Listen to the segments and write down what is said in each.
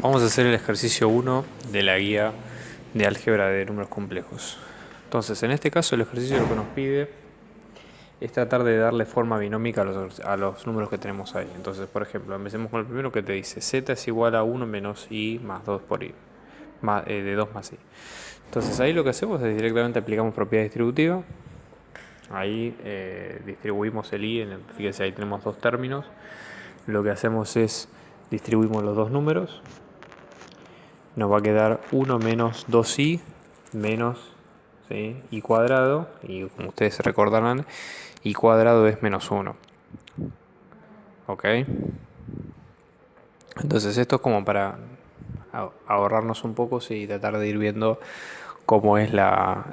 Vamos a hacer el ejercicio 1 de la guía de álgebra de números complejos. Entonces, en este caso, el ejercicio lo que nos pide es tratar de darle forma binómica a los números que tenemos ahí. Entonces, por ejemplo, empecemos con el primero que te dice z es igual a 1 menos i más 2 por i, de 2 más i. Entonces, ahí lo que hacemos es directamente aplicamos propiedad distributiva. Ahí distribuimos el i, fíjense, ahí tenemos dos términos. Lo que hacemos es distribuimos los dos números. Nos va a quedar 1 menos 2i menos, ¿sí?, i cuadrado, y como ustedes se recordarán, i cuadrado es menos 1. ¿Ok? Entonces esto es como para ahorrarnos un poco, y tratar de ir viendo cómo es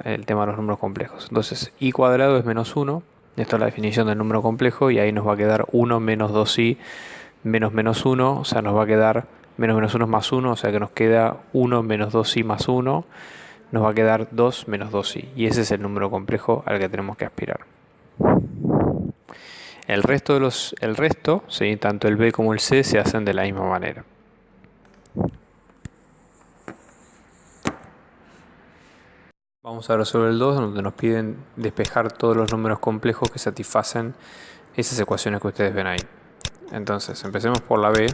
el tema de los números complejos. Entonces i cuadrado es menos 1, esto es la definición del número complejo, y ahí nos va a quedar 1 menos 2i menos menos 1, o sea, nos va a quedar menos menos 1 es más 1, o sea que nos queda 1 menos 2i más 1, nos va a quedar 2 menos 2i, y ese es el número complejo al que tenemos que aspirar. El resto, ¿sí?, tanto el b como el c se hacen de la misma manera. Vamos a resolver el 2, donde nos piden despejar todos los números complejos que satisfacen esas ecuaciones que ustedes ven ahí. Entonces, empecemos por la b,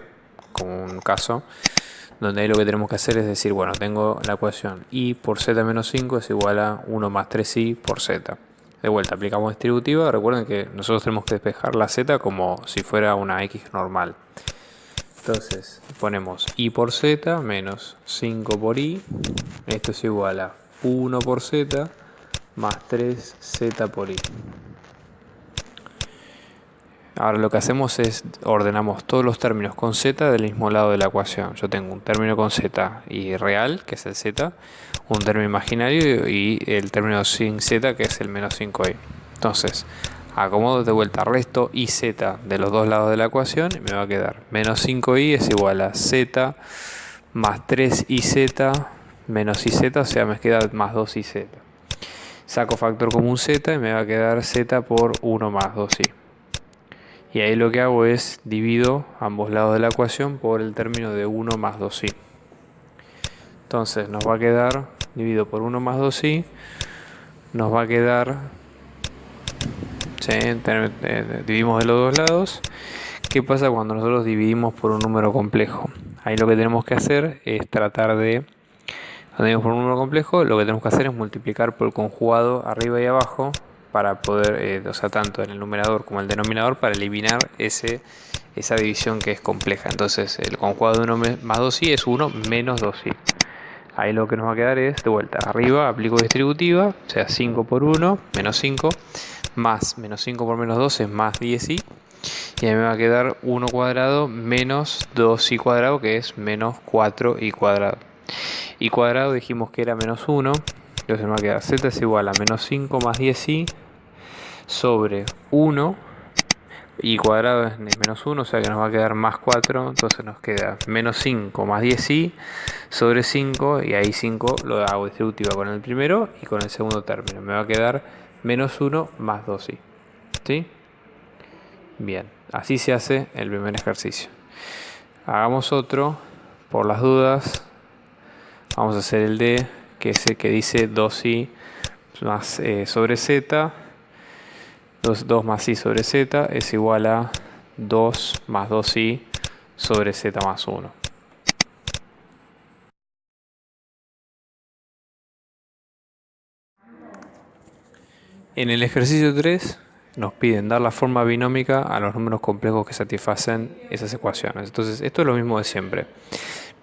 como un caso, donde ahí lo que tenemos que hacer es decir, bueno, tengo la ecuación i por z menos 5 es igual a 1 más 3i por z. De vuelta, aplicamos distributiva. Recuerden que nosotros tenemos que despejar la z como si fuera una x normal. Entonces, ponemos i por z menos 5 por i. Esto es igual a 1 por z más 3z por i. Ahora lo que hacemos es ordenamos todos los términos con z del mismo lado de la ecuación. Yo tengo un término con z y real, que es el z, un término imaginario y el término sin z, que es el menos 5i. Entonces, acomodo de vuelta, resto y z de los dos lados de la ecuación y me va a quedar menos 5i es igual a z más 3iz menos iz, o sea, me queda más 2iz. Saco factor común z y me va a quedar z por 1 más 2i. Y ahí lo que hago es divido ambos lados de la ecuación por el término de 1 más 2i. Entonces nos va a quedar, dividido por 1 más 2i, nos va a quedar, ¿sí?, dividimos de los dos lados. ¿Qué pasa cuando nosotros dividimos por un número complejo? Ahí lo que tenemos que hacer es tratar de, cuando dividimos por un número complejo, lo que tenemos que hacer es multiplicar por el conjugado arriba y abajo, para poder, o sea, tanto en el numerador como en el denominador, para eliminar esa división que es compleja. Entonces el conjugado de 1 más 2i es 1 menos 2i. Ahí lo que nos va a quedar es, de vuelta, arriba aplico distributiva, o sea, 5 por 1, menos 5, más menos 5 por menos 2 es más 10i, y ahí me va a quedar 1 cuadrado menos 2i cuadrado, que es menos 4i cuadrado. I cuadrado dijimos que era menos 1, entonces me va a quedar z es igual a menos 5 más 10i sobre 1, i cuadrado es menos 1, o sea que nos va a quedar más 4, entonces nos queda menos 5 más 10i sobre 5, y ahí 5 lo hago distributiva con el primero y con el segundo término. Me va a quedar menos 1 más 2i. ¿Sí? Bien, así se hace el primer ejercicio. Hagamos otro, por las dudas. Vamos a hacer el D, que es el que dice 2i más sobre z. 2 más i sobre z es igual a 2 más 2i sobre z más 1. En el ejercicio 3 nos piden dar la forma binómica a los números complejos que satisfacen esas ecuaciones. Entonces, esto es lo mismo de siempre.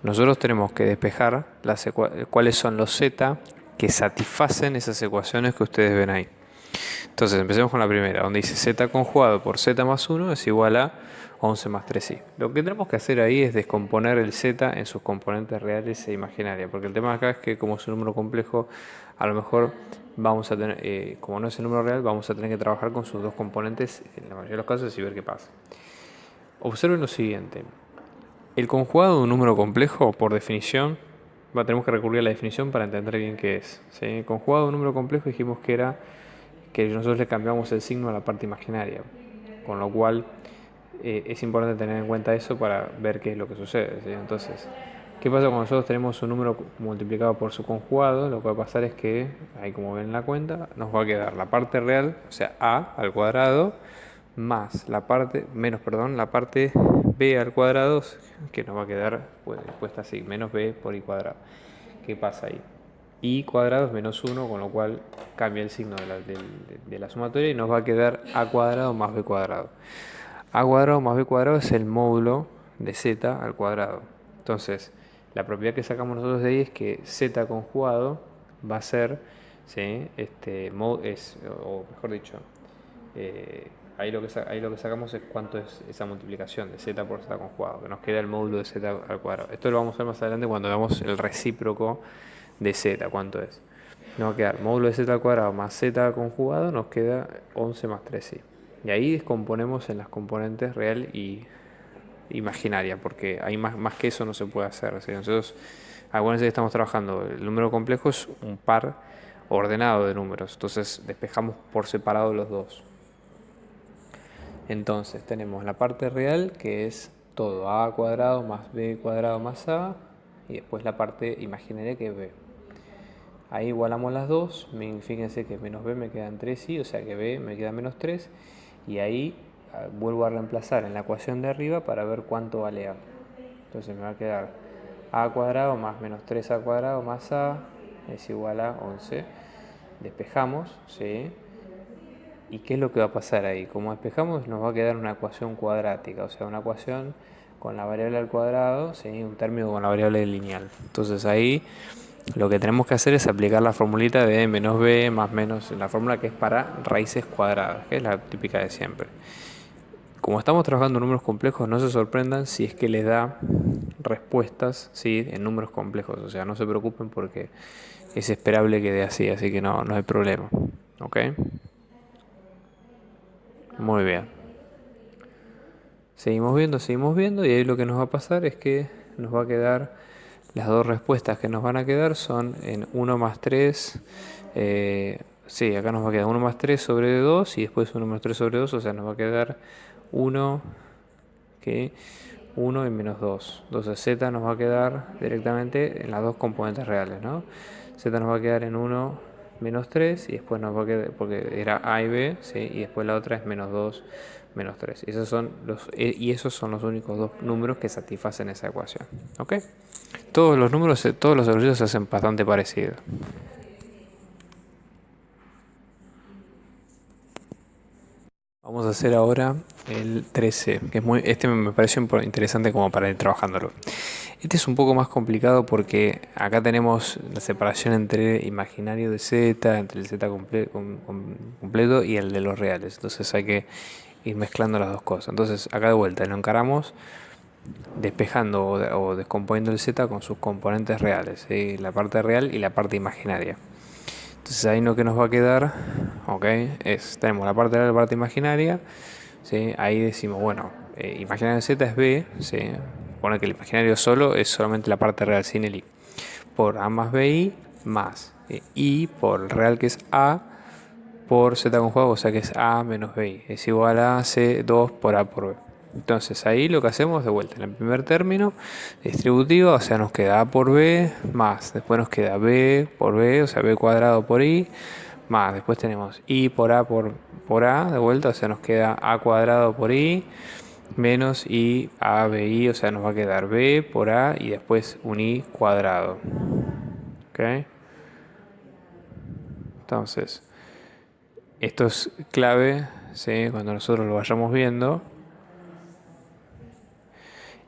Nosotros tenemos que despejar cuáles son los z que satisfacen esas ecuaciones que ustedes ven ahí. Entonces, empecemos con la primera, donde dice z conjugado por z más 1 es igual a 11 más 3i. Lo que tenemos que hacer ahí es descomponer el z en sus componentes reales e imaginarias, porque el tema acá es que, como es un número complejo, a lo mejor vamos a tener, como no es el número real, vamos a tener que trabajar con sus dos componentes en la mayoría de los casos y ver qué pasa. Observen lo siguiente. El conjugado de un número complejo, por definición, tenemos que recurrir a la definición para entender bien qué es, ¿sí? El conjugado de un número complejo dijimos que era que nosotros le cambiamos el signo a la parte imaginaria, con lo cual es importante tener en cuenta eso para ver qué es lo que sucede, ¿sí? Entonces, ¿Qué pasa cuando nosotros tenemos un número multiplicado por su conjugado? Lo que va a pasar es que, ahí como ven en la cuenta, nos va a quedar la parte real, o sea, a al cuadrado, más la parte, menos, perdón, la parte b al cuadrado, que nos va a quedar puesta así, menos b por i cuadrado. ¿Qué pasa ahí? I cuadrado es menos 1, con lo cual cambia el signo de la sumatoria y nos va a quedar a cuadrado más b cuadrado. A cuadrado más b cuadrado es el módulo de z al cuadrado. Entonces, la propiedad que sacamos nosotros de ahí es que z conjugado va a ser, ¿sí? O mejor dicho, ahí lo que sacamos es cuánto es esa multiplicación de z por z conjugado, que nos queda el módulo de z al cuadrado. Esto lo vamos a ver más adelante cuando veamos el recíproco de z, cuánto es. Nos va a quedar módulo de z al cuadrado más z conjugado, nos queda 11 más 3i. Y ahí descomponemos en las componentes real y imaginaria, porque hay más que eso no se puede hacer. ¿Sí? Nosotros, acuérdense que estamos trabajando, el número complejo es un par ordenado de números, entonces despejamos por separado los dos. Entonces tenemos la parte real, que es todo a cuadrado más b cuadrado más a, y después la parte imaginaria, que es b. Ahí igualamos las dos, fíjense que menos b me quedan 3i, o sea que b me queda menos 3, y ahí vuelvo a reemplazar en la ecuación de arriba para ver cuánto vale a. Entonces me va a quedar a cuadrado más menos 3a cuadrado más a es igual a 11. Despejamos, ¿sí? ¿Y qué es lo que va a pasar ahí? Como despejamos, nos va a quedar una ecuación cuadrática, o sea, una ecuación con la variable al cuadrado, ¿sí? Un término con la variable lineal. Entonces ahí lo que tenemos que hacer es aplicar la formulita de menos b más menos, la fórmula que es para raíces cuadradas, que es la típica de siempre. Como estamos trabajando en números complejos, no se sorprendan si es que les da respuestas, ¿sí? En números complejos. O sea, no se preocupen porque es esperable que dé así que no hay problema. ¿Ok? Muy bien. Seguimos viendo y ahí lo que nos va a pasar es que nos va a quedar, las dos respuestas que nos van a quedar son en 1 más 3, sí, acá nos va a quedar 1 más 3 sobre 2 y después 1 más 3 sobre 2, o sea, nos va a quedar 1, que 1 y menos 2. Entonces z nos va a quedar directamente en las dos componentes reales, ¿no? Z nos va a quedar en 1 menos 3 y después nos va a quedar, porque era a y b, ¿sí? Y después la otra es menos 2 menos 3. Y esos son los únicos dos números que satisfacen esa ecuación. ¿Ok? Todos los números, todos los ejercicios se hacen bastante parecidos. Vamos a hacer ahora el 13, que es este me pareció interesante como para ir trabajándolo. Este es un poco más complicado porque acá tenemos la separación entre imaginario de z, entre el z completo y el de los reales. Entonces hay que ir mezclando las dos cosas. Entonces acá de vuelta lo encaramos despejando o descomponiendo el z con sus componentes reales, ¿sí? La parte real y la parte imaginaria. Entonces ahí lo que nos va a quedar, ok, tenemos la parte real y la parte imaginaria, ¿sí? Ahí decimos, bueno, imaginario de z es b, ¿sí? Pone que el imaginario solo es solamente la parte real sin el i, por a más bi más i por el real, que es a, por z conjugado, o sea que es a menos bi, es igual a c2 por a por b. Entonces ahí lo que hacemos de vuelta, en el primer término distributivo, o sea, nos queda a por b más, después nos queda b por b, o sea, b cuadrado por i, más, después tenemos i por a de vuelta, o sea, nos queda a cuadrado por i, menos i a bi, o sea, nos va a quedar b por a y después un i cuadrado. ¿Ok? Entonces, esto es clave, ¿sí? Cuando nosotros lo vayamos viendo.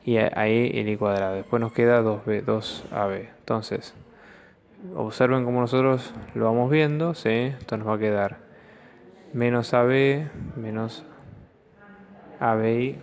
Y ahí el i cuadrado. Después nos queda 2ab. Entonces, observen cómo nosotros lo vamos viendo, ¿sí? Esto nos va a quedar menos ab menos abi